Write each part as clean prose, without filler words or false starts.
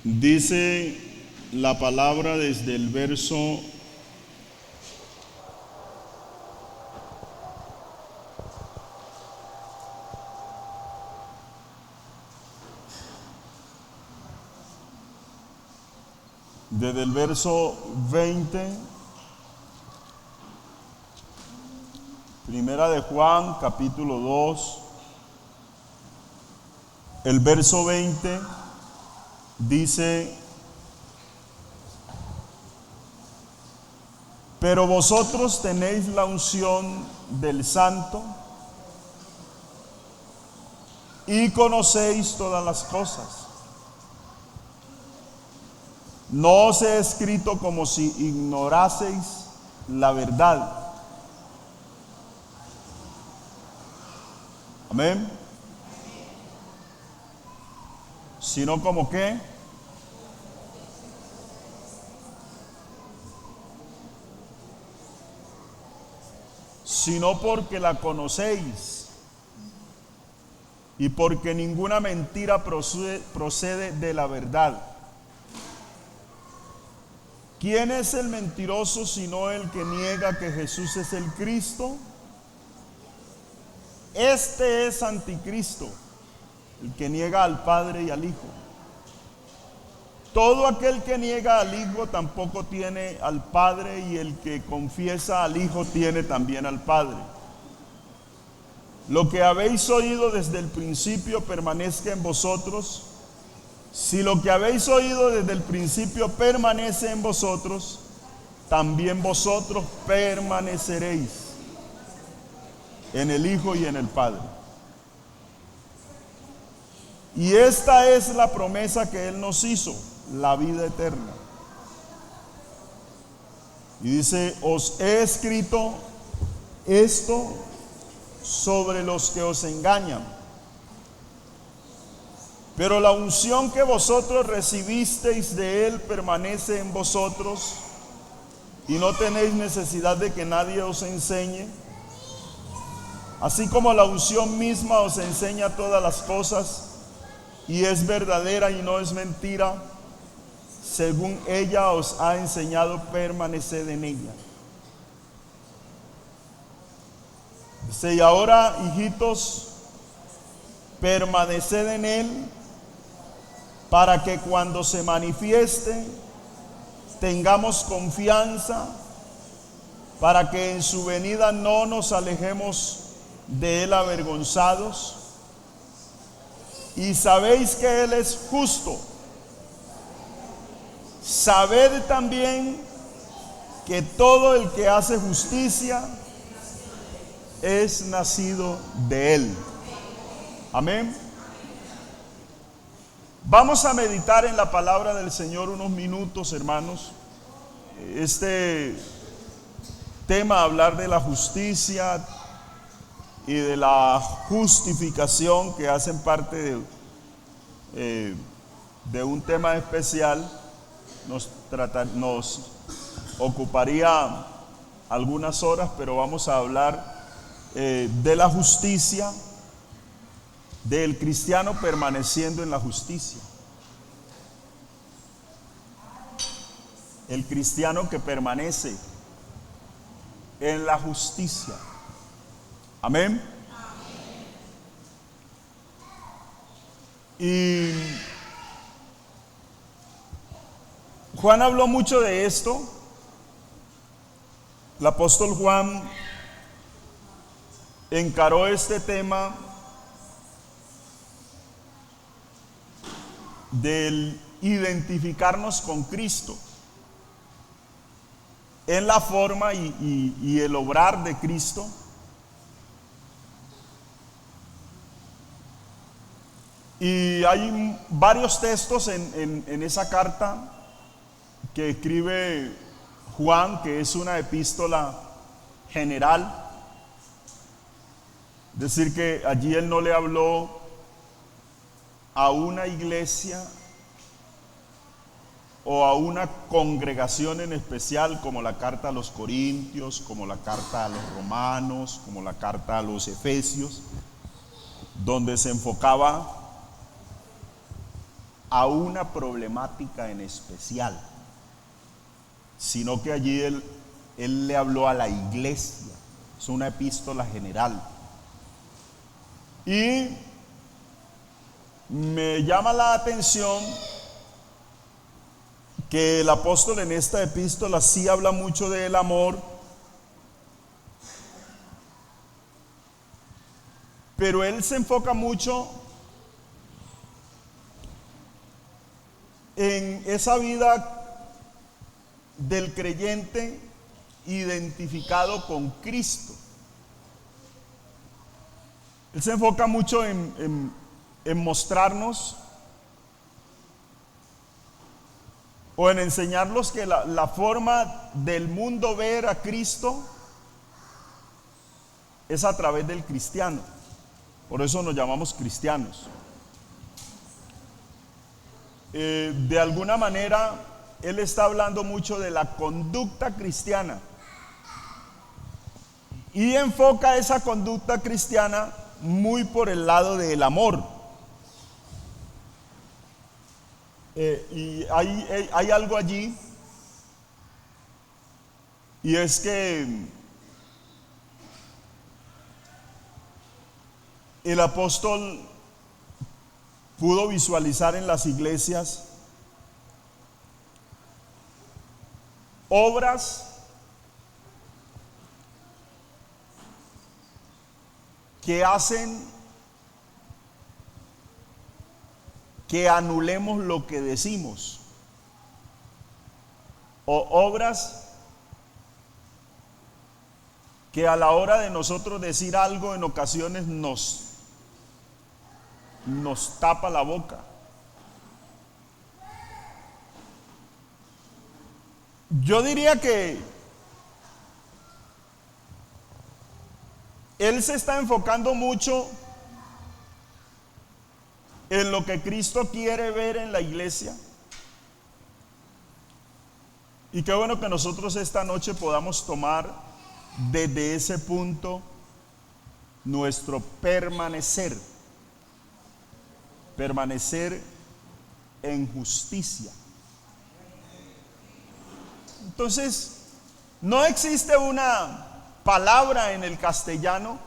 Dice la palabra desde el verso 20, Primera de Juan, capítulo 2, el verso 20 dice: pero vosotros tenéis la unción del Santo y conocéis todas las cosas. No os he escrito como si ignoraseis la verdad. Amén. Sino como que sino porque la conocéis y porque ninguna mentira procede de la verdad. ¿Quién es el mentiroso sino el que niega que Jesús es el Cristo? Este es anticristo, el que niega al Padre y al Hijo. Todo aquel que niega al Hijo tampoco tiene al Padre, y el que confiesa al Hijo tiene también al Padre. Lo que habéis oído desde el principio permanezca en vosotros. Si lo que habéis oído desde el principio permanece en vosotros, también vosotros permaneceréis en el Hijo y en el Padre. Y esta es la promesa que Él nos hizo, la vida eterna. Y dice: os he escrito esto sobre los que os engañan. Pero la unción que vosotros recibisteis de Él permanece en vosotros, y no tenéis necesidad de que nadie os enseñe. Así como la unción misma os enseña todas las cosas, y es verdadera y no es mentira, según ella os ha enseñado, permaneced en ella. Dice: y ahora, hijitos, permaneced en Él, para que cuando se manifieste tengamos confianza, para que en su venida no nos alejemos de Él avergonzados. Y sabéis que Él es justo. Sabed también que todo el que hace justicia es nacido de Él. Amén. Vamos a meditar en la palabra del Señor unos minutos, hermanos. Este tema, hablar de la justicia y de la justificación, que hacen parte de un tema especial, nos ocuparía algunas horas, pero vamos a hablar de la justicia, del cristiano permaneciendo en la justicia. El cristiano que permanece en la justicia. Amén. Y Juan habló mucho de esto. El apóstol Juan encaró este tema del identificarnos con Cristo en la forma y el obrar de Cristo. Y hay varios textos en esa carta que escribe Juan, que es una epístola general. Es decir, que allí él no le habló a una iglesia o a una congregación en especial, como la carta a los Corintios, como la carta a los Romanos, como la carta a los Efesios, donde se enfocaba a una problemática en especial, sino que allí él le habló a la iglesia. Es una epístola general. Y me llama la atención que el apóstol en esta epístola sí habla mucho del amor, pero él se enfoca mucho en esa vida del creyente identificado con Cristo. Él se enfoca mucho en mostrarnos o en enseñarnos que la forma del mundo ver a Cristo es a través del cristiano. Por eso nos llamamos cristianos. De alguna manera, él está hablando mucho de la conducta cristiana y enfoca esa conducta cristiana muy por el lado del amor. Y hay algo allí, y es que el apóstol pudo visualizar en las iglesias obras que hacen que anulemos lo que decimos, o obras que a la hora de nosotros decir algo en ocasiones nos tapa la boca. Yo diría que él se está enfocando mucho en lo que Cristo quiere ver en la iglesia. Y qué bueno que nosotros esta noche podamos tomar desde ese punto nuestro permanecer en justicia. Entonces, no existe una palabra en el castellano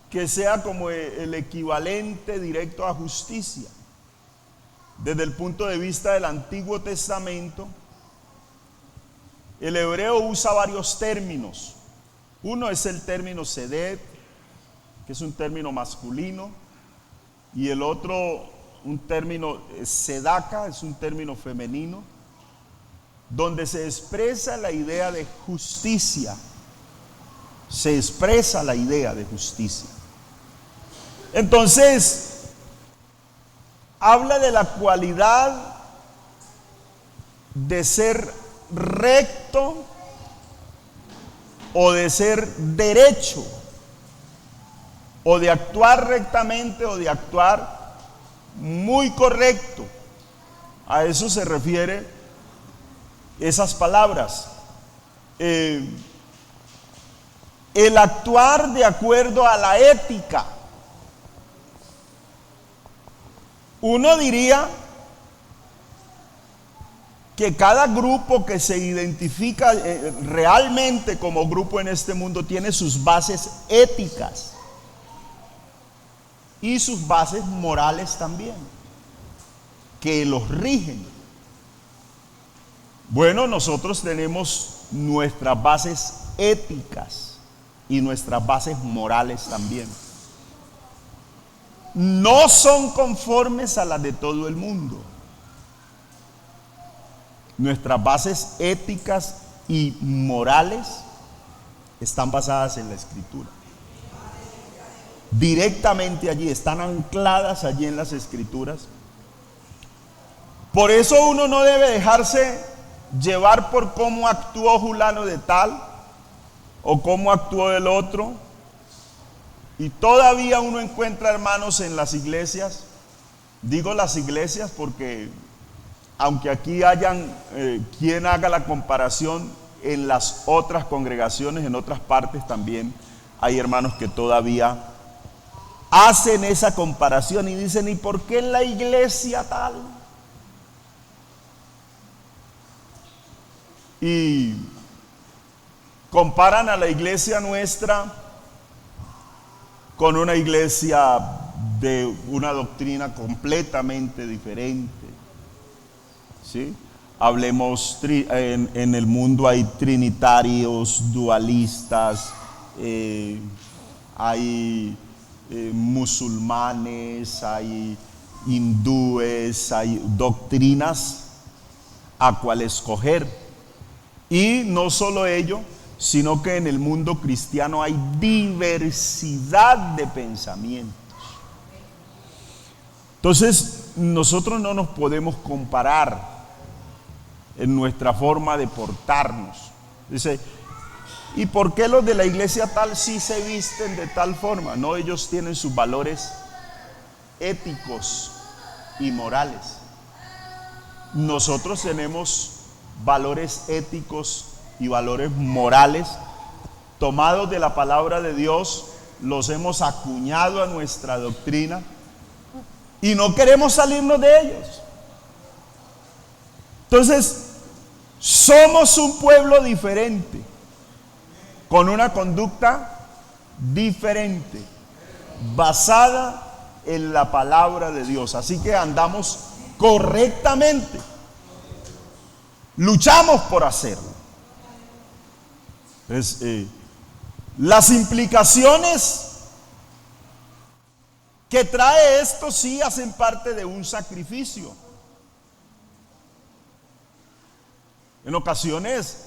que sea como el equivalente directo a justicia. Desde el punto de vista del Antiguo Testamento, el hebreo usa varios términos. Uno es el término seded, que es un término masculino, y el otro, un término sedaka, es un término femenino, donde se expresa la idea de justicia. Se expresa la idea de justicia. Entonces, habla de la cualidad de ser recto o de ser derecho, o de actuar rectamente o de actuar muy correcto. A eso se refiere esas palabras. El actuar de acuerdo a la ética. Uno diría que cada grupo que se identifica realmente como grupo en este mundo tiene sus bases éticas y sus bases morales también, que los rigen. Bueno, nosotros tenemos nuestras bases éticas y nuestras bases morales también. No son conformes a las de todo el mundo. Nuestras bases éticas y morales están basadas en la Escritura. Directamente allí, están ancladas allí en las Escrituras. Por eso uno no debe dejarse llevar por cómo actuó fulano de tal o cómo actuó el otro. Y todavía uno encuentra hermanos en las iglesias. Digo las iglesias porque aunque aquí hayan quien haga la comparación, en las otras congregaciones, en otras partes también hay hermanos que todavía hacen esa comparación y dicen, ¿y por qué en la iglesia tal? Y comparan a la iglesia nuestra con una iglesia de una doctrina completamente diferente, ¿sí? Hablemos, en el mundo hay trinitarios, dualistas, hay musulmanes, hay hindúes, hay doctrinas a cual escoger. Y no solo ello, sino que en el mundo cristiano hay diversidad de pensamientos. Entonces, nosotros no nos podemos comparar en nuestra forma de portarnos. Dice, ¿y por qué los de la iglesia tal sí se visten de tal forma? No, ellos tienen sus valores éticos y morales. Nosotros tenemos valores éticos y valores morales tomados de la palabra de Dios, los hemos acuñado a nuestra doctrina y no queremos salirnos de ellos. Entonces, somos un pueblo diferente, con una conducta diferente, basada en la palabra de Dios. Así que andamos correctamente, luchamos por hacerlo. Entonces, las implicaciones que trae esto sí hacen parte de un sacrificio. En ocasiones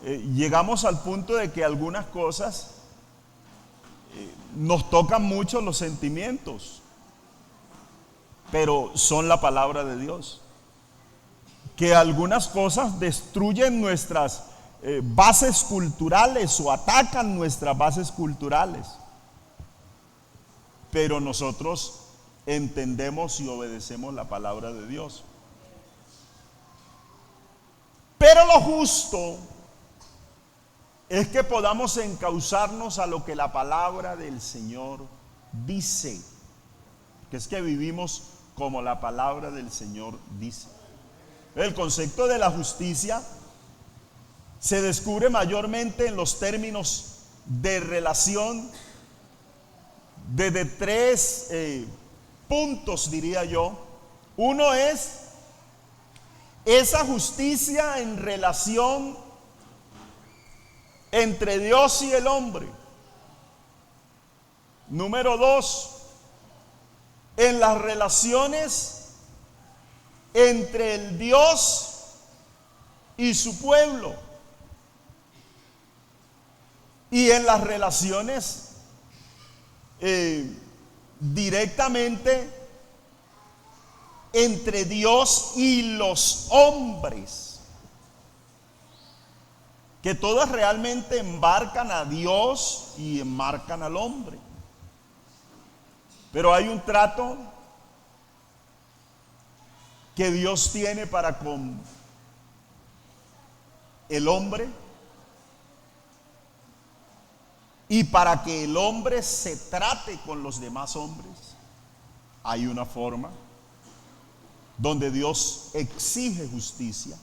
llegamos al punto de que algunas cosas nos tocan mucho los sentimientos, pero son la palabra de Dios. Que algunas cosas destruyen nuestras bases culturales o atacan nuestras bases culturales, pero nosotros entendemos y obedecemos la palabra de Dios. Pero lo justo es que podamos encauzarnos a lo que la palabra del Señor dice, que es que vivimos como la palabra del Señor dice. El concepto de la justicia se descubre mayormente en los términos de relación desde tres puntos, diría yo. Uno es esa justicia en relación entre Dios y el hombre. Número dos, en las relaciones entre el Dios y su pueblo. Y en las relaciones directamente entre Dios y los hombres, que todas realmente embarcan a Dios y enmarcan al hombre. Pero hay un trato que Dios tiene para con el hombre, y para que el hombre se trate con los demás hombres, hay una forma donde Dios exige justicia,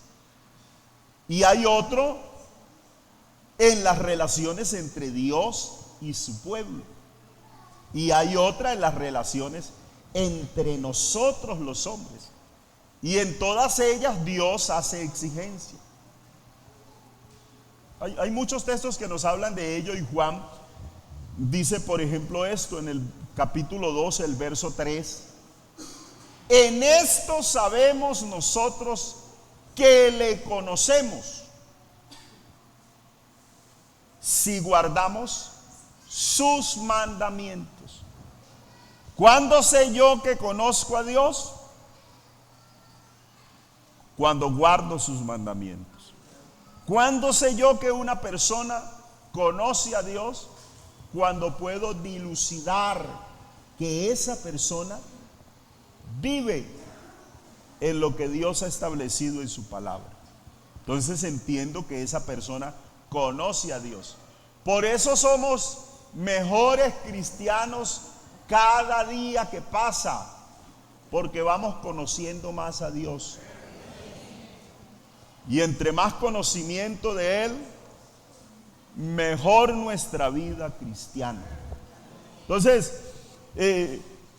y hay otro en las relaciones entre Dios y su pueblo, y hay otra en las relaciones entre nosotros los hombres, y en todas ellas Dios hace exigencia. Hay muchos textos que nos hablan de ello, y Juan dice, por ejemplo, esto en el capítulo 12, el verso 3: en esto sabemos nosotros que le conocemos, si guardamos sus mandamientos. ¿Cuándo sé yo que conozco a Dios? Cuando guardo sus mandamientos. ¿Cuándo sé yo que una persona conoce a Dios? Cuando puedo dilucidar que esa persona vive en lo que Dios ha establecido en su palabra. Entonces entiendo que esa persona conoce a Dios. Por eso somos mejores cristianos cada día que pasa, porque vamos conociendo más a Dios. Y entre más conocimiento de Él, mejor nuestra vida cristiana. Entonces,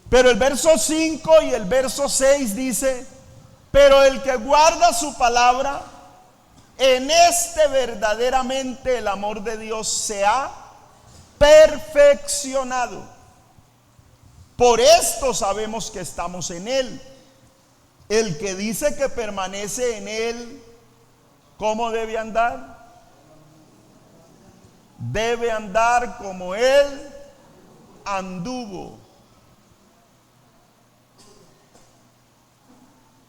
pero el verso 5 y el verso 6 dice: pero el que guarda su palabra, en este verdaderamente el amor de Dios se ha perfeccionado. Por esto sabemos que estamos en Él. El que dice que permanece en Él, ¿cómo debe andar? Debe andar como Él anduvo.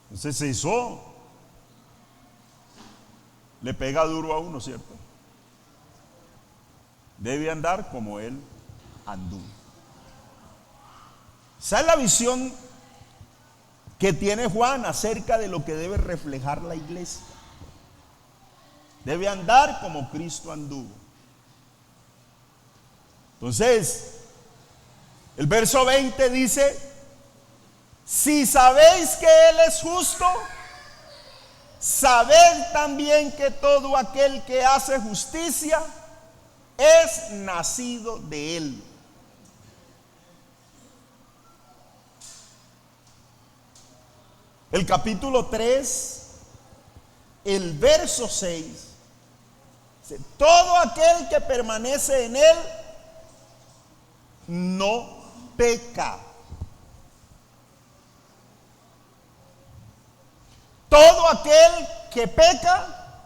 Entonces eso le pega duro a uno, ¿cierto? Debe andar como Él anduvo. Esa es la visión que tiene Juan acerca de lo que debe reflejar la iglesia. Debe andar como Cristo anduvo. Entonces, el verso 20 dice: si sabéis que Él es justo, sabed también que todo aquel que hace justicia es nacido de Él. El capítulo 3, el verso 6, dice: todo aquel que permanece en Él no peca. Todo aquel que peca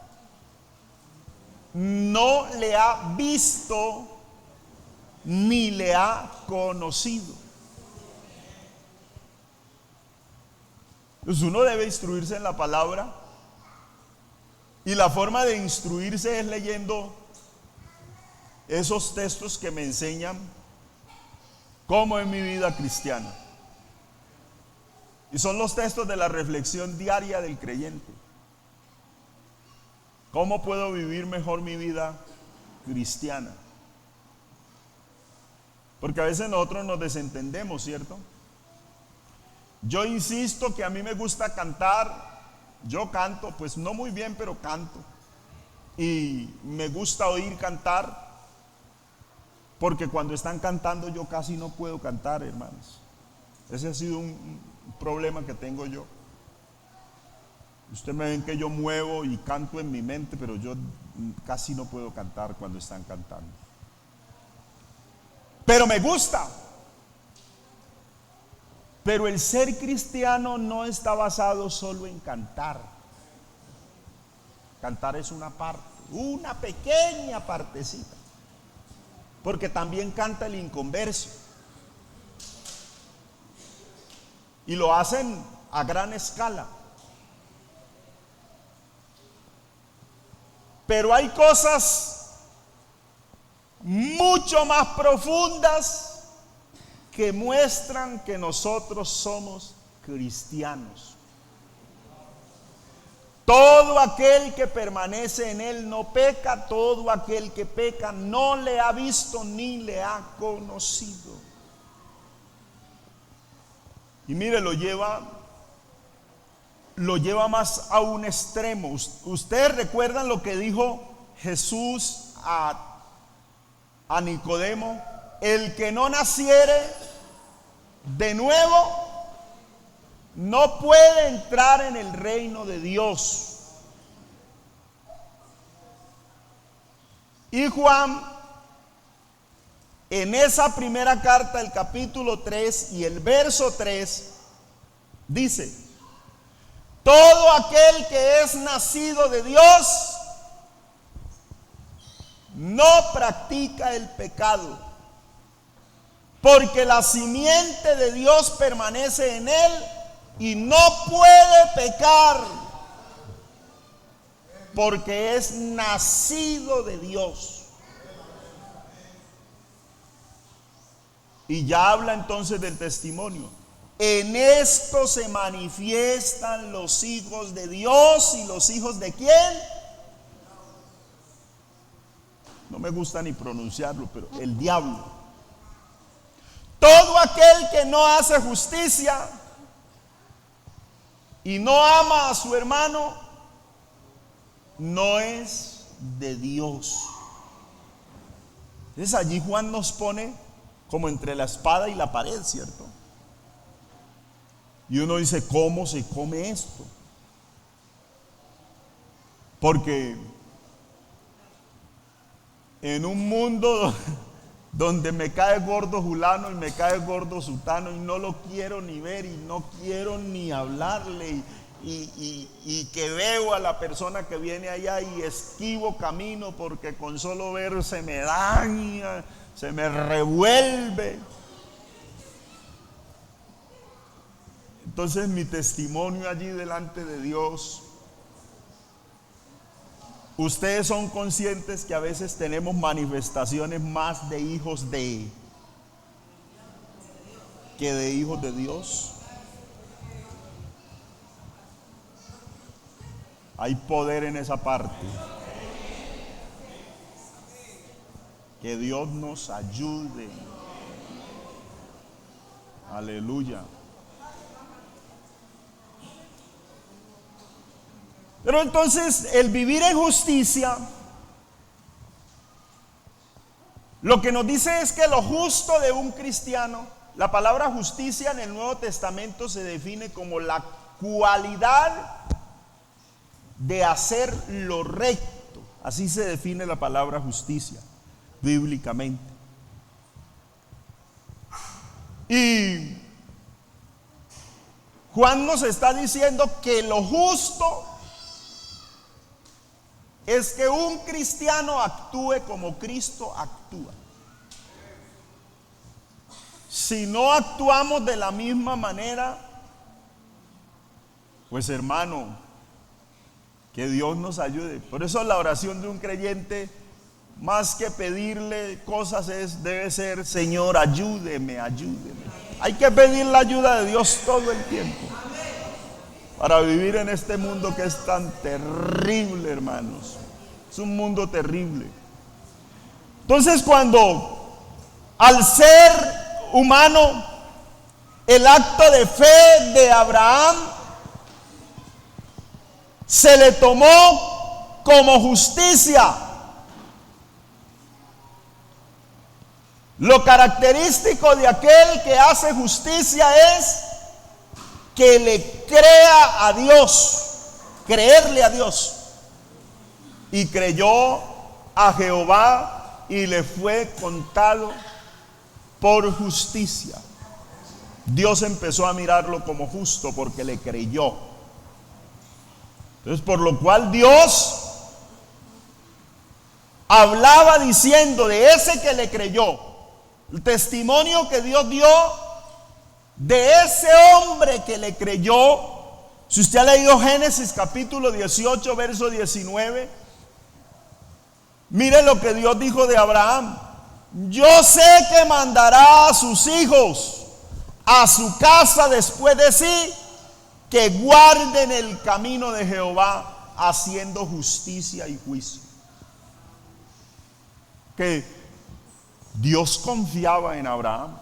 no le ha visto ni le ha conocido. Entonces uno debe instruirse en la palabra, y la forma de instruirse es leyendo esos textos que me enseñan cómo es mi vida cristiana. Y son los textos de la reflexión diaria del creyente. ¿Cómo puedo vivir mejor mi vida cristiana? Porque a veces nosotros nos desentendemos, ¿cierto? Yo insisto que a mí me gusta cantar. Yo canto, pues no muy bien, pero canto. Y me gusta oír cantar, porque cuando están cantando yo casi no puedo cantar, hermanos. Ese ha sido un problema que tengo yo. Ustedes me ven que yo muevo y canto en mi mente, pero yo casi no puedo cantar cuando están cantando. Pero me gusta. Pero el ser cristiano no está basado solo en cantar. Cantar es una parte, una pequeña partecita. Porque también canta el inconverso. Y lo hacen a gran escala. Pero hay cosas mucho más profundas que muestran que nosotros somos cristianos. Todo aquel que permanece en Él no peca, todo aquel que peca no le ha visto ni le ha conocido. Y mire, lo lleva más a un extremo. Ustedes recuerdan lo que dijo Jesús a Nicodemo: el que no naciere de nuevo no puede entrar en el reino de Dios. Y Juan, en esa primera carta, el capítulo 3 y el verso 3, dice: todo aquel que es nacido de Dios no practica el pecado, porque la simiente de Dios permanece en él y no puede pecar, porque es nacido de Dios. Y ya habla entonces del testimonio. En esto se manifiestan los hijos de Dios. ¿Y los hijos de quién? No me gusta ni pronunciarlo, pero el diablo. todo aquel que no hace justicia y no ama a su hermano, no es de Dios. Entonces allí Juan nos pone como entre la espada y la pared, ¿cierto? Y uno dice, ¿cómo se come esto? Porque en un mundo donde me cae gordo fulano y me cae gordo sutano y no lo quiero ni ver y no quiero ni hablarle y que veo a la persona que viene allá y esquivo camino porque con solo ver se me daña, se me revuelve. Entonces mi testimonio allí delante de Dios, ustedes son conscientes que a veces tenemos manifestaciones más de hijos de que de hijos de Dios. Hay poder en esa parte. Que Dios nos ayude. Aleluya. Pero entonces el vivir en justicia, lo que nos dice es que lo justo de un cristiano, la palabra justicia en el Nuevo Testamento se define como la cualidad de hacer lo recto. Así se define la palabra justicia bíblicamente. Y Juan nos está diciendo que lo justo es que un cristiano actúe como Cristo actúa. Si no actuamos de la misma manera, pues hermano, que Dios nos ayude. Por eso la oración de un creyente, más que pedirle cosas, debe ser: Señor, ayúdeme, ayúdeme. Hay que pedir la ayuda de Dios todo el tiempo para vivir en este mundo que es tan terrible, hermanos. Es un mundo terrible. Entonces, cuando al ser humano, el acto de fe de Abraham se le tomó como justicia, lo característico de aquel que hace justicia es que le crea a Dios, creerle a Dios. Y creyó a Jehová y le fue contado por justicia. Dios empezó a mirarlo como justo porque le creyó. Entonces, por lo cual Dios hablaba diciendo de ese que le creyó, el testimonio que Dios dio de ese hombre que le creyó. Si usted ha leído Génesis capítulo 18, verso 19, mire lo que Dios dijo de Abraham: yo sé que mandará a sus hijos a su casa después de sí, que guarden el camino de Jehová, haciendo justicia y juicio. Que Dios confiaba en Abraham.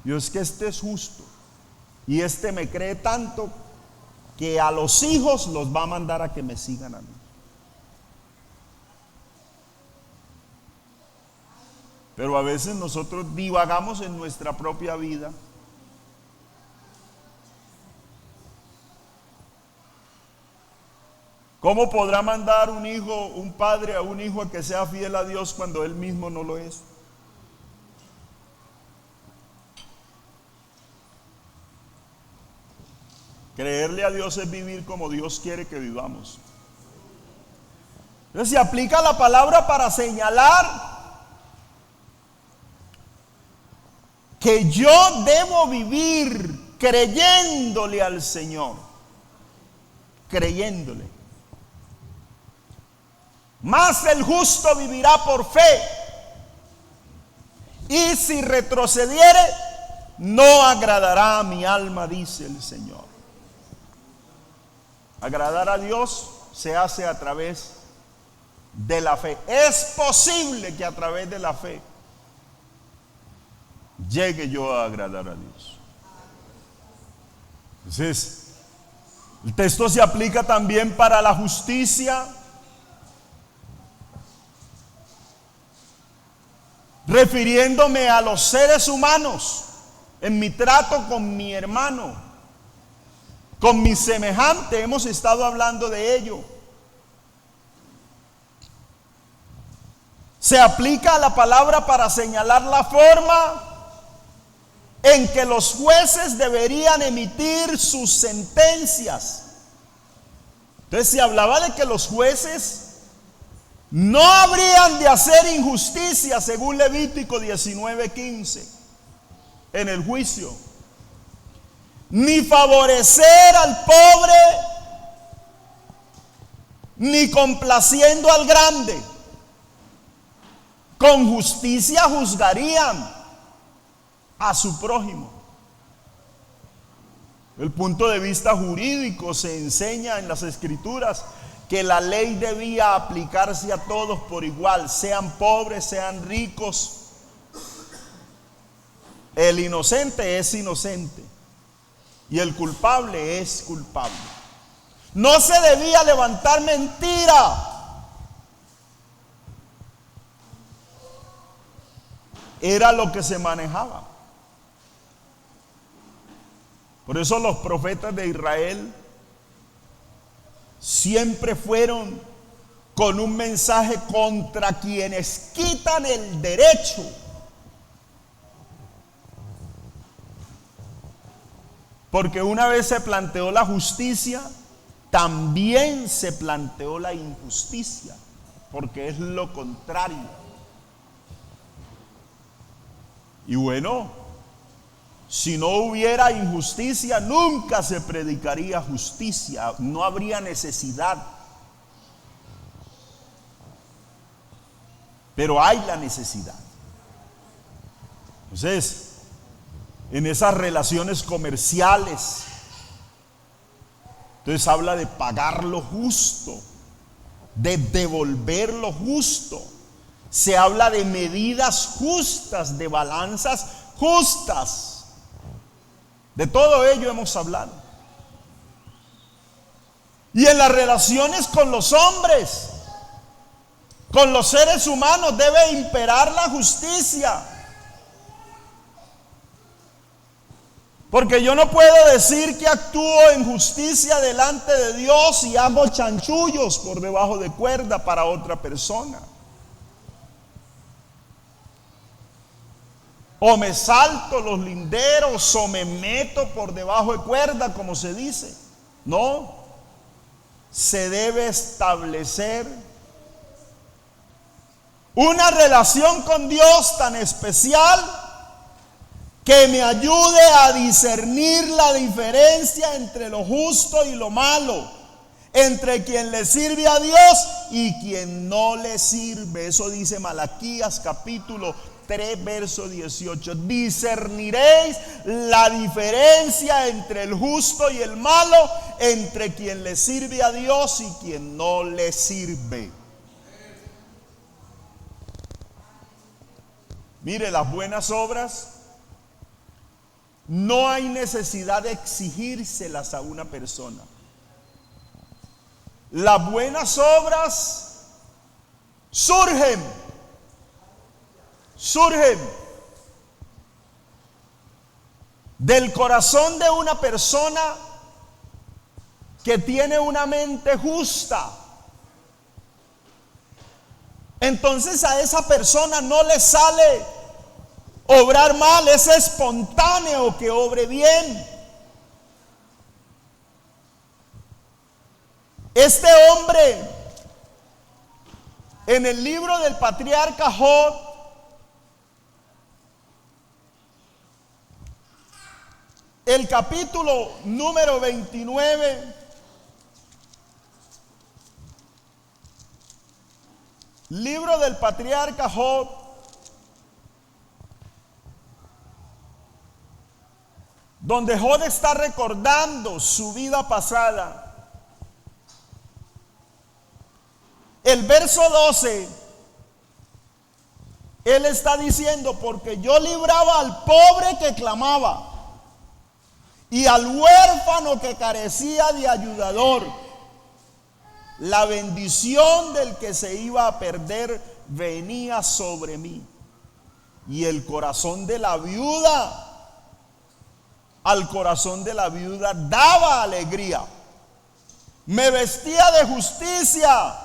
Dios, que este es justo y este me cree tanto que a los hijos los va a mandar a que me sigan a mí. Pero a veces nosotros divagamos en nuestra propia vida. ¿Cómo podrá mandar un padre a un hijo a que sea fiel a Dios cuando él mismo no lo es? Creerle a Dios es vivir como Dios quiere que vivamos. Entonces se aplica la palabra para señalar que yo debo vivir creyéndole al Señor, creyéndole. Mas el justo vivirá por fe, y si retrocediere, no agradará a mi alma, dice el Señor. Agradar a Dios se hace a través de la fe. Es posible que a través de la fe llegue yo a agradar a Dios. Entonces, el texto se aplica también para la justicia, refiriéndome a los seres humanos en mi trato con mi hermano, con mi semejante. Hemos estado hablando de ello. Se aplica a la palabra para señalar la forma en que los jueces deberían emitir sus sentencias. Entonces se hablaba de que los jueces no habrían de hacer injusticia, según Levítico 19:15, en el juicio, ni favorecer al pobre, ni complaciendo al grande. Con justicia juzgarían a su prójimo. El punto de vista jurídico se enseña en las Escrituras que la ley debía aplicarse a todos por igual, sean pobres, sean ricos. El inocente es inocente y el culpable es culpable. No se debía levantar mentira. Era lo que se manejaba. Por eso los profetas de Israel siempre fueron con un mensaje contra quienes quitan el derecho. Porque una vez se planteó la justicia, también se planteó la injusticia, porque es lo contrario. Y bueno, si no hubiera injusticia, nunca se predicaría justicia, no habría necesidad. Pero hay la necesidad. Entonces, en esas relaciones comerciales, entonces habla de pagar lo justo, de devolver lo justo. Se habla de medidas justas, de balanzas justas. De todo ello hemos hablado. Y en las relaciones con los hombres, con los seres humanos, debe imperar la justicia. Porque yo no puedo decir que actúo en justicia delante de Dios y hago chanchullos por debajo de cuerda para otra persona. O me salto los linderos o me meto por debajo de cuerda, como se dice. No, se debe establecer una relación con Dios tan especial que me ayude a discernir la diferencia entre lo justo y lo malo, entre quien le sirve a Dios y quien no le sirve. Eso dice Malaquías capítulo 3, verso 18. Discerniréis la diferencia entre el justo y el malo, entre quien le sirve a Dios y quien no le sirve. Mire, las buenas obras no hay necesidad de exigírselas a una persona. Las buenas obras surgen del corazón de una persona que tiene una mente justa. Entonces a esa persona no le sale obrar mal, es espontáneo que obre bien. Este hombre, en el libro del patriarca Job, el capítulo número 29, libro del patriarca Job, donde Job está recordando su vida pasada. El verso 12, Él está diciendo, porque yo libraba al pobre que clamaba y al huérfano que carecía de ayudador. La bendición del que se iba a perder venía sobre mí. Y el corazón de la viuda, al corazón de la viuda daba alegría. Me vestía de justicia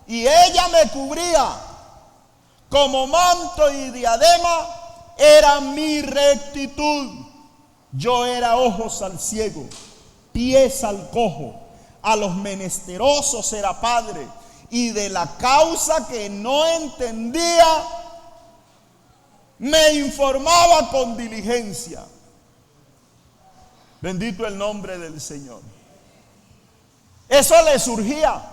y ella me cubría. Como manto y diadema era mi rectitud. Yo era ojos al ciego, pies al cojo, a los menesterosos era padre, y de la causa que no entendía me informaba con diligencia. Bendito el nombre del Señor. Eso le surgía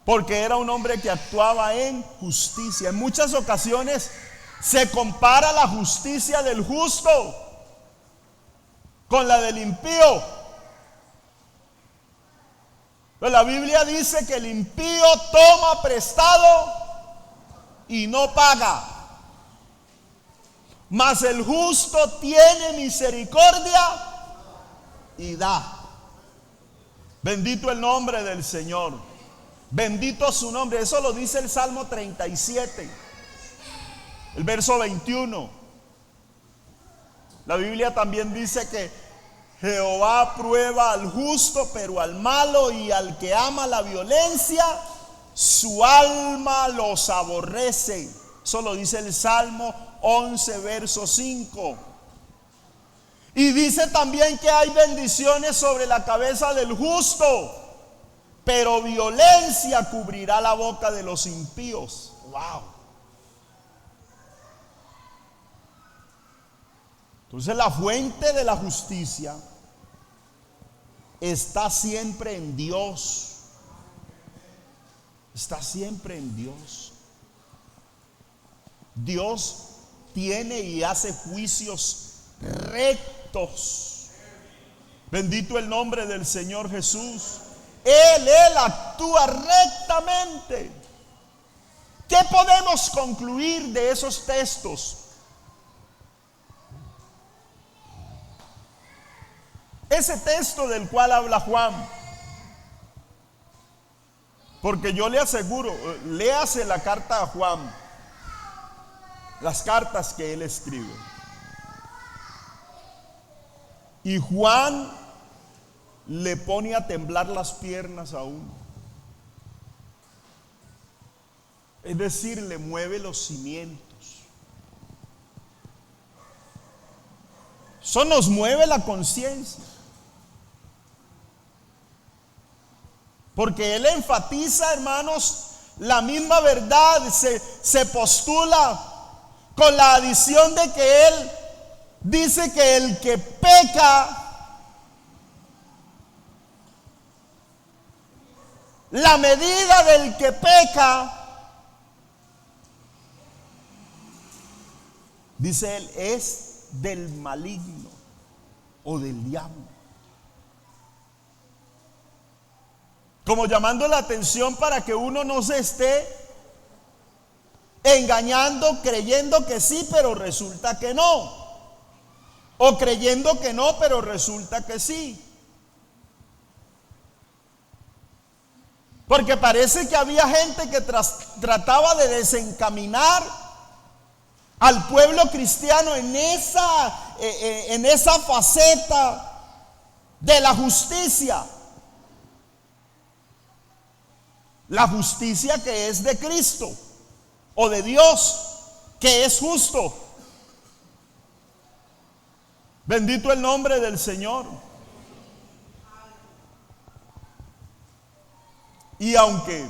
porque era un hombre que actuaba en justicia. En muchas ocasiones se compara la justicia del justo con la del impío. Pero la Biblia dice que el impío toma prestado y no paga, mas el justo tiene misericordia y da. Bendito el nombre del Señor. Bendito su nombre. Eso lo dice el Salmo 37, el verso 21. La Biblia también dice que Jehová prueba al justo, pero al malo y al que ama la violencia, su alma los aborrece. Eso lo dice el Salmo 11, verso 5. Y dice también que hay bendiciones sobre la cabeza del justo, pero violencia cubrirá la boca de los impíos. Wow. Entonces la fuente de la justicia está siempre en Dios. Está siempre en Dios. Dios tiene y hace juicios rectos. Bendito el nombre del Señor Jesús. Él actúa rectamente. ¿Qué podemos concluir de esos textos? Ese texto del cual habla Juan, porque yo le aseguro, léase la carta a Juan, las cartas que él escribe. Y Juan le pone a temblar las piernas a uno. Es decir, le mueve los cimientos. Eso nos mueve la conciencia. Porque él enfatiza, hermanos, la misma verdad, se postula con la adición de que él dice que el que peca, la medida del que peca, dice él, es del maligno o del diablo. Como llamando la atención para que uno no se esté engañando, creyendo que sí, pero resulta que no. O creyendo que no, pero resulta que sí. Porque parece que había gente que trataba de desencaminar al pueblo cristiano en esa faceta de la justicia. La justicia que es de Cristo o de Dios, que es justo. Bendito el nombre del Señor. Y aunque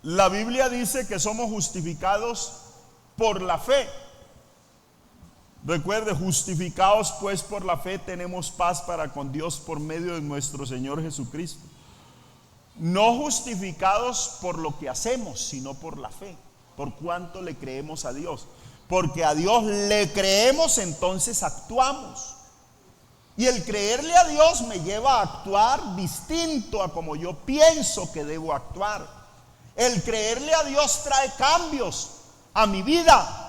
la Biblia dice que somos justificados por la fe, recuerde, justificados pues por la fe tenemos paz para con Dios por medio de nuestro Señor Jesucristo. No justificados por lo que hacemos, sino por la fe, por cuanto le creemos a Dios. Porque a Dios le creemos, entonces actuamos. Y el creerle a Dios me lleva a actuar distinto a como yo pienso que debo actuar. El creerle a Dios trae cambios a mi vida.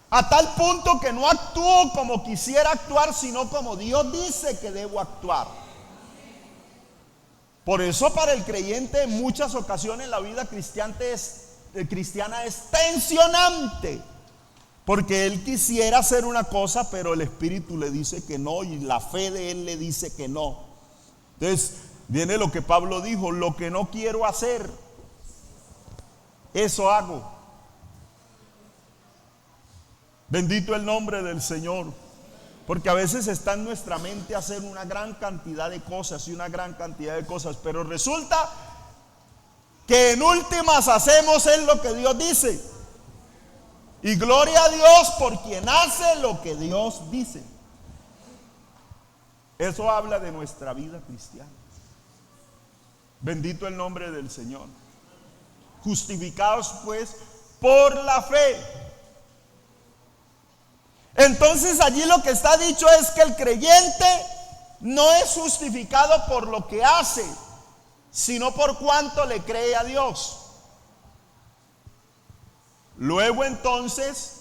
A tal punto que no actúo como quisiera actuar, sino como Dios dice que debo actuar. Por eso para el creyente en muchas ocasiones la vida cristiana es tensionante. Porque él quisiera hacer una cosa, pero el Espíritu le dice que no, y la fe de él le dice que no. Entonces viene lo que Pablo dijo: lo que no quiero hacer, eso hago. Bendito el nombre del Señor. Porque a veces está en nuestra mente hacer una gran cantidad de cosas y una gran cantidad de cosas, pero resulta que en últimas hacemos es lo que Dios dice. Y gloria a Dios por quien hace lo que Dios dice. Eso habla de nuestra vida cristiana. Bendito el nombre del Señor. Justificados pues por la fe. Entonces allí lo que está dicho es que el creyente no es justificado por lo que hace, sino por cuánto le cree a Dios. Luego entonces,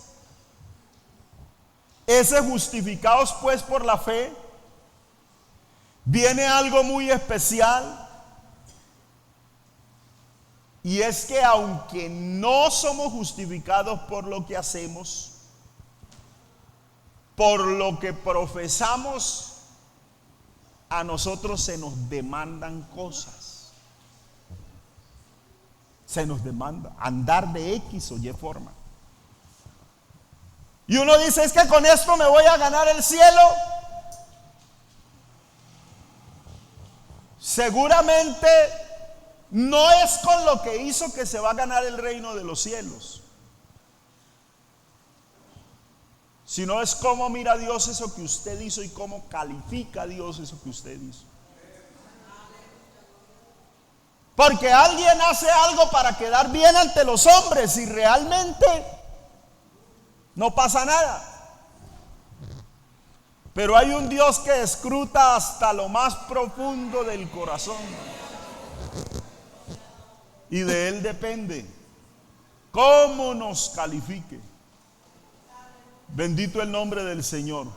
ese justificados pues por la fe, viene algo muy especial. Y es que aunque no somos justificados por lo que hacemos, por lo que profesamos, a nosotros se nos demandan cosas. Se nos demanda andar de X o Y forma. Y uno dice: es que con esto me voy a ganar el cielo. Seguramente no es con lo que hizo que se va a ganar el reino de los cielos, sino es cómo mira Dios eso que usted hizo y cómo califica a Dios eso que usted hizo. Porque alguien hace algo para quedar bien ante los hombres y realmente no pasa nada. Pero hay un Dios que escruta hasta lo más profundo del corazón. Y de Él depende cómo nos califique. Bendito el nombre del Señor.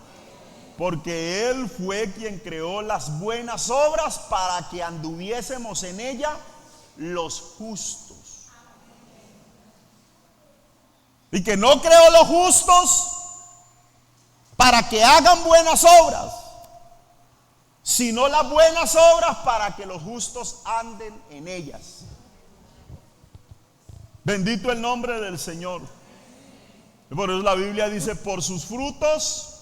Porque Él fue quien creó las buenas obras para que anduviésemos en ella los justos. Y que no creó los justos para que hagan buenas obras, sino las buenas obras para que los justos anden en ellas. Bendito el nombre del Señor. Por eso la Biblia dice: por sus frutos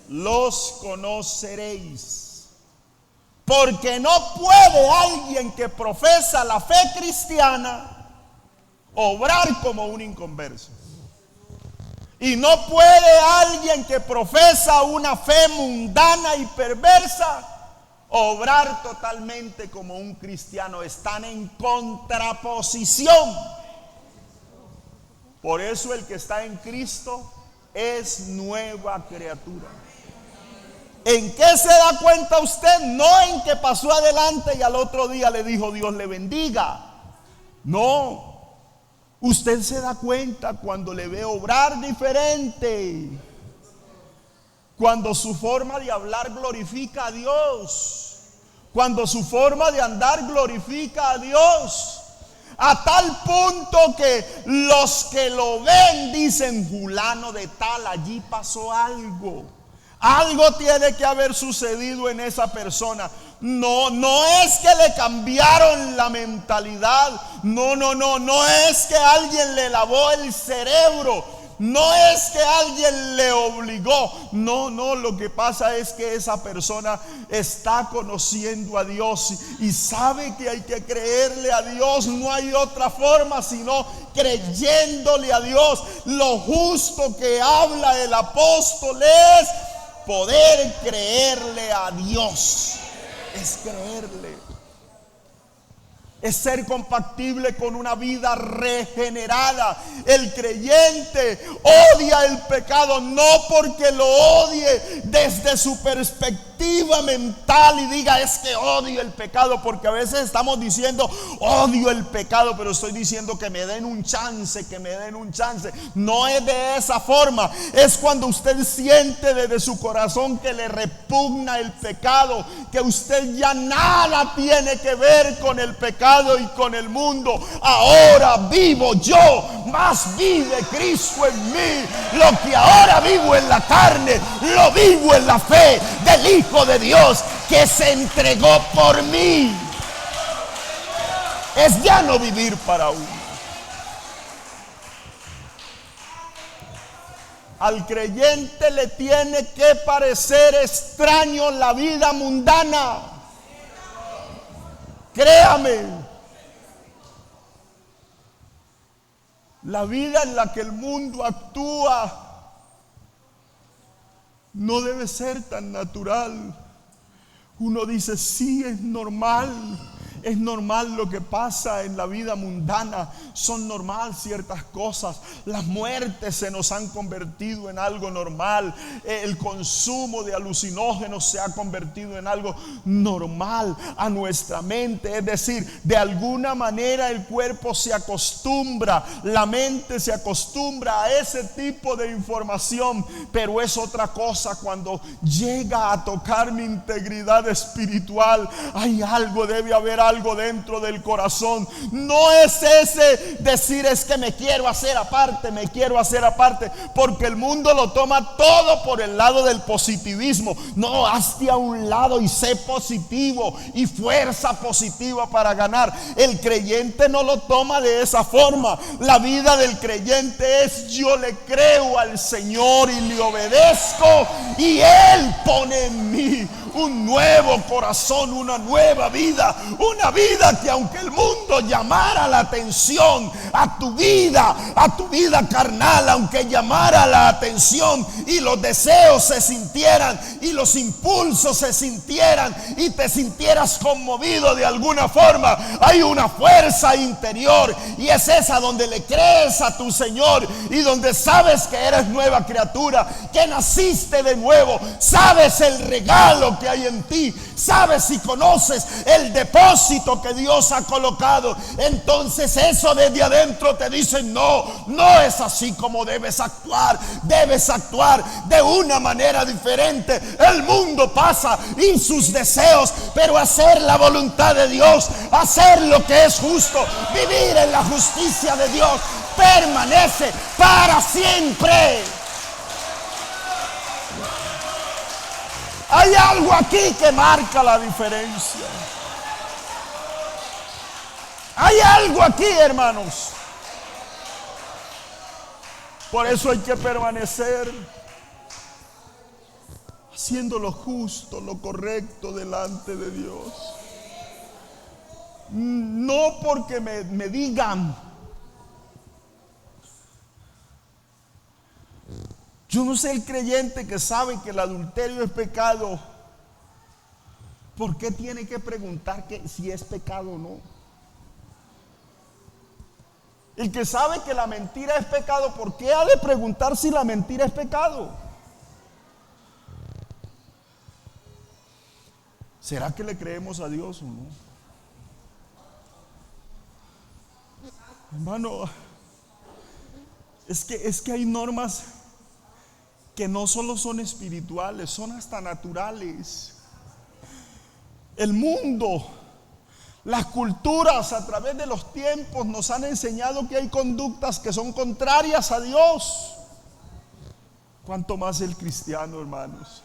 los conoceréis. Porque no puede alguien que profesa la fe cristiana obrar como un inconverso. Y no puede alguien que profesa una fe mundana y perversa obrar totalmente como un cristiano. Están en contraposición. Por eso el que está en Cristo es nueva criatura. ¿En qué se da cuenta usted? No en que pasó adelante y al otro día le dijo Dios le bendiga. No. Usted se da cuenta cuando le ve obrar diferente. Cuando su forma de hablar glorifica a Dios. Cuando su forma de andar glorifica a Dios. A tal punto que los que lo ven dicen: fulano de tal, allí pasó algo. Algo tiene que haber sucedido en esa persona. No es que le cambiaron la mentalidad. No es que alguien le lavó el cerebro. No es que alguien le obligó. No, lo que pasa es que esa persona está conociendo a Dios y sabe que hay que creerle a Dios. No hay otra forma sino creyéndole a Dios. Lo justo que habla el apóstol es poder creerle a Dios. Es creerle. Es ser compatible con una vida regenerada. El creyente odia el pecado no porque lo odie desde su perspectiva perspectiva mental y diga: es que odio el pecado, porque a veces estamos diciendo odio el pecado, pero estoy diciendo que me den un chance, que me den un chance. No es de esa forma. Es cuando usted siente desde su corazón que le repugna el pecado, que usted ya nada tiene que ver con el pecado y con el mundo. Ahora vivo yo, más vive Cristo en mí. Lo que ahora vivo en la carne, lo vivo en la fe del Hijo de Dios que se entregó por mí. Es ya no vivir para uno. Al creyente le tiene que parecer extraño la vida mundana. Créame. La vida en la que el mundo actúa no debe ser tan natural. Uno dice: sí, es normal lo que pasa en la vida mundana. Son normal ciertas cosas. Las muertes se nos han convertido en algo normal. El consumo de alucinógenos se ha convertido en algo normal a nuestra mente. Es decir, de alguna manera el cuerpo se acostumbra, la mente se acostumbra a ese tipo de información. Pero es otra cosa cuando llega a tocar mi integridad espiritual. Hay algo, debe haber algo dentro del corazón. No es ese decir: es que me quiero hacer aparte, porque el mundo lo toma todo por el lado del positivismo. No, hazte a un lado y sé positivo y fuerza positiva para ganar. El creyente no lo toma de esa forma. La vida del creyente es: yo le creo al Señor y le obedezco, y Él pone en mí un nuevo corazón, una nueva vida, una vida que aunque el mundo llamara la atención a tu vida carnal, aunque llamara la atención y los deseos se sintieran y los impulsos se sintieran y te sintieras conmovido de alguna forma, hay una fuerza interior, y es esa donde le crees a tu Señor y donde sabes que eres nueva criatura, que naciste de nuevo, sabes el regalo que hay en ti, sabes y conoces el depósito que Dios ha colocado. Entonces eso desde adentro te dice: no es así como debes actuar de una manera diferente. El mundo pasa y sus deseos, pero hacer la voluntad de Dios, hacer lo que es justo, vivir en la justicia de Dios, permanece para siempre. Hay algo aquí que marca la diferencia. Hay algo aquí, hermanos. Por eso hay que permanecer haciendo lo justo, lo correcto delante de Dios. No porque me digan. Yo no sé el creyente que sabe que el adulterio es pecado, ¿por qué tiene que preguntar si es pecado o no? El que sabe que la mentira es pecado, ¿por qué ha de preguntar si la mentira es pecado? ¿Será que le creemos a Dios o no? Hermano, es que hay normas que no solo son espirituales, son hasta naturales. El mundo, las culturas a través de los tiempos nos han enseñado que hay conductas que son contrarias a Dios. ¿Cuánto más el cristiano, hermanos?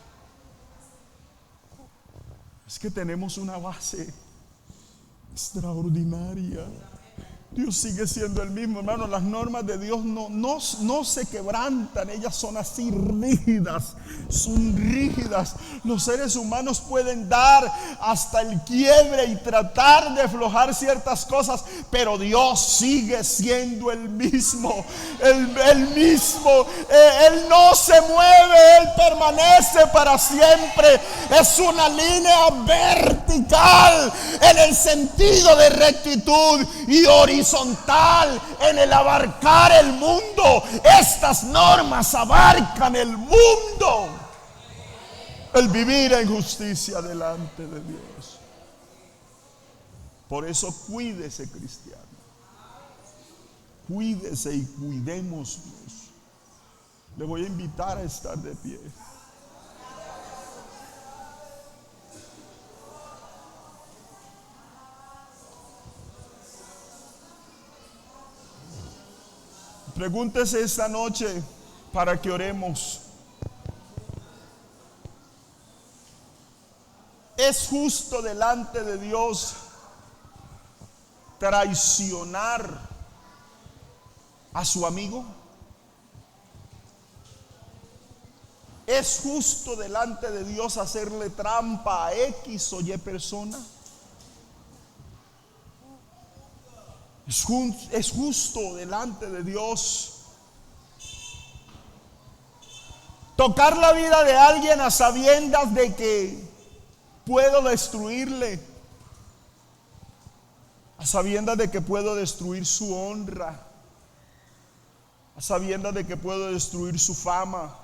Es que tenemos una base extraordinaria. Dios sigue siendo el mismo, hermano. Las normas de Dios no se quebrantan. Ellas son así rígidas. Son rígidas. Los seres humanos pueden dar hasta el quiebre y tratar de aflojar ciertas cosas, pero Dios sigue siendo el mismo. El mismo. Él no se mueve. Él permanece para siempre. Es una línea vertical en el sentido de rectitud y horizontal en el abarcar el mundo. Estas normas abarcan el mundo. el vivir en justicia delante de Dios. Por eso cuídese, cristiano. Cuídese y cuidémonos. Le voy a invitar a estar de pie. Pregúntese esta noche para que oremos. ¿Es justo delante de Dios traicionar a su amigo? ¿Es justo delante de Dios hacerle trampa a X o Y persona? ¿Es justo delante de Dios tocar la vida de alguien a sabiendas de que puedo destruirle? A sabiendas de que puedo destruir su honra, a sabiendas de que puedo destruir su fama,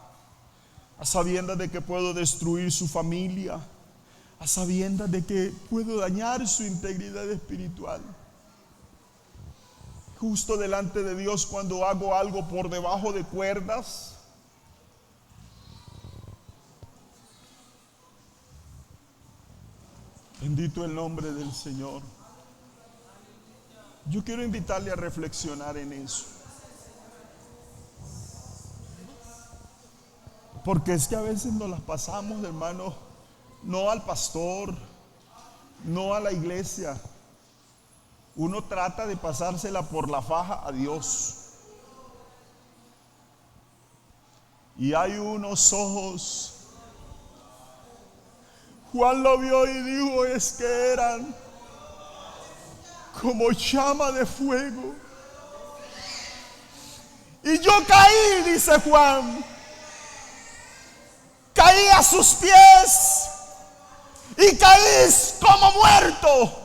a sabiendas de que puedo destruir su familia, a sabiendas de que puedo dañar su integridad espiritual. Justo delante de Dios cuando hago algo por debajo de cuerdas. Bendito el nombre del Señor. Yo quiero invitarle a reflexionar en eso. Porque es que a veces nos las pasamos, hermano, no al pastor, no a la iglesia. Uno trata de pasársela por la faja a Dios. Y hay unos ojos. Juan lo vio y dijo, es que eran como llama de fuego. Y yo caí, dice Juan. Caí a sus pies y caí como muerto.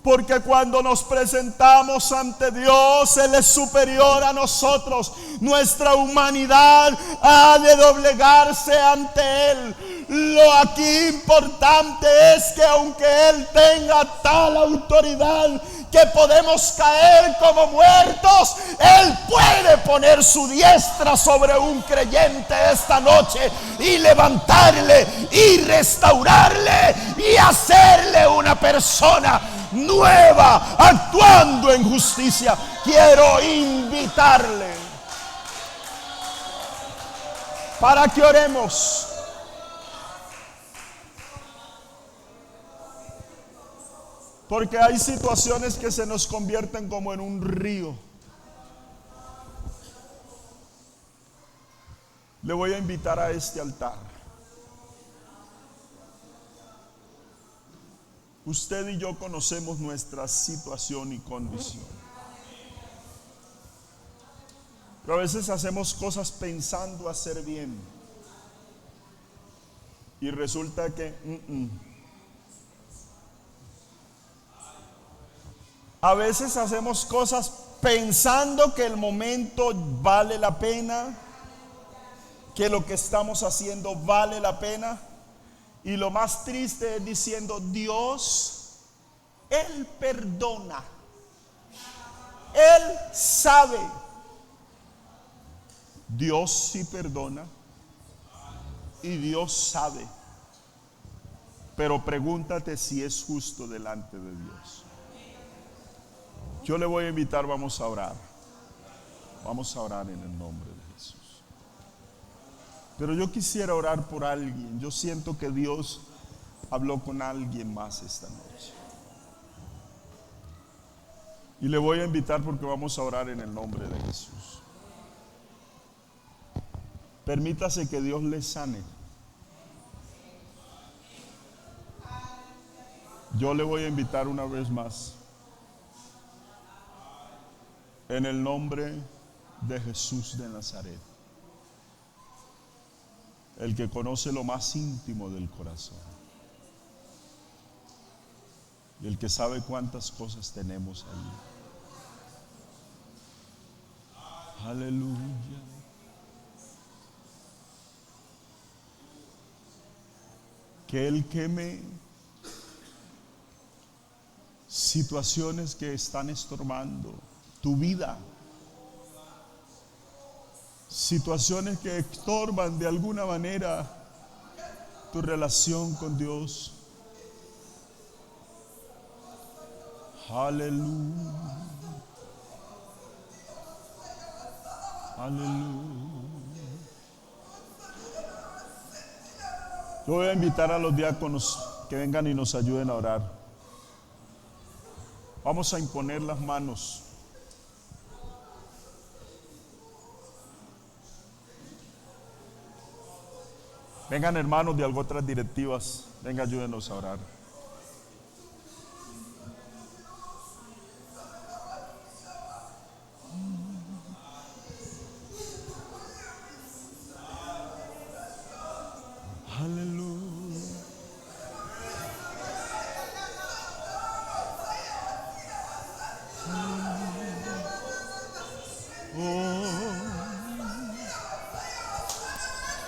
Porque cuando nos presentamos ante Dios, Él es superior a nosotros. Nuestra humanidad ha de doblegarse ante Él. Lo aquí importante es que aunque Él tenga tal autoridad que podemos caer como muertos, Él puede poner su diestra sobre un creyente esta noche y levantarle y restaurarle y hacerle una persona nueva, actuando en justicia. Quiero invitarle para que oremos. Porque hay situaciones que se nos convierten como en un río. Le voy a invitar a este altar. Usted y yo conocemos nuestra situación y condición. Pero a veces hacemos cosas pensando hacer bien. Y resulta que a veces hacemos cosas pensando que el momento vale la pena, que lo que estamos haciendo vale la pena. Y lo más triste es diciendo, Dios, Él perdona, Él sabe. Dios sí perdona y Dios sabe. Pero pregúntate si es justo delante de Dios. Yo le voy a invitar, vamos a orar. Vamos a orar en el nombre de Jesús. Pero yo quisiera orar por alguien. Yo siento que Dios habló con alguien más esta noche. Y le voy a invitar porque vamos a orar en el nombre de Jesús. Permítase que Dios le sane. Yo le voy a invitar una vez más. En el nombre de Jesús de Nazaret, el que conoce lo más íntimo del corazón y el que sabe cuántas cosas tenemos allí. Aleluya. Que Él queme situaciones que están estorbando tu vida, situaciones que estorban de alguna manera tu relación con Dios. Aleluya, aleluya. Yo voy a invitar a los diáconos que vengan y nos ayuden a orar. Vamos a imponer las manos. Vengan hermanos de algunas otras directivas, venga, ayúdenos a orar. Aleluya.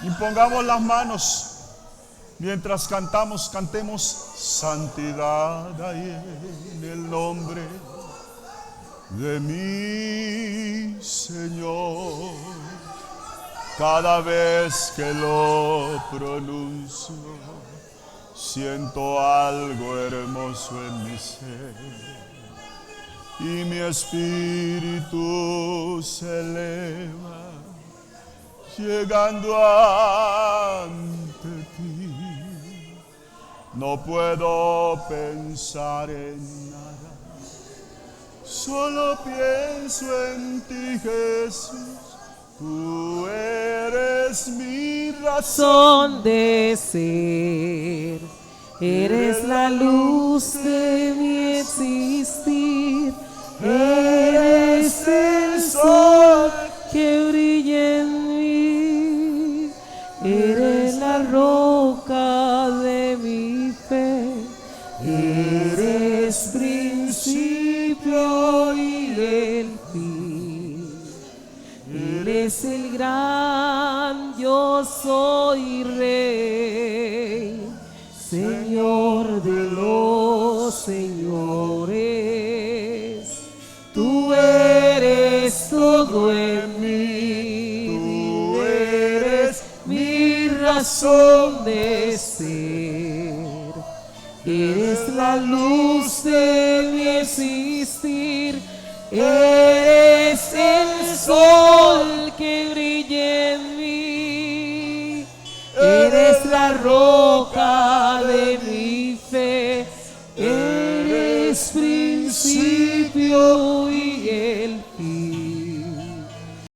Y pongamos las manos mientras cantamos, cantemos santidad hay en el nombre de mi Señor. Cada vez que lo pronuncio, siento algo hermoso en mi ser y mi espíritu se eleva llegando ante ti. No puedo pensar en nada, solo pienso en ti, Jesús. Tú eres mi razón de ser, eres la luz de mi existir, eres el sol que brilla en mí, eres la roca de mi fe, eres principio y el fin. Eres el gran yo soy rey, Señor de los señores. Tú eres todo en mí, tú eres mi razón de ser. Eres la luz de mi existir, eres el sol que brilla en mí, eres la roca de mi fe, eres principio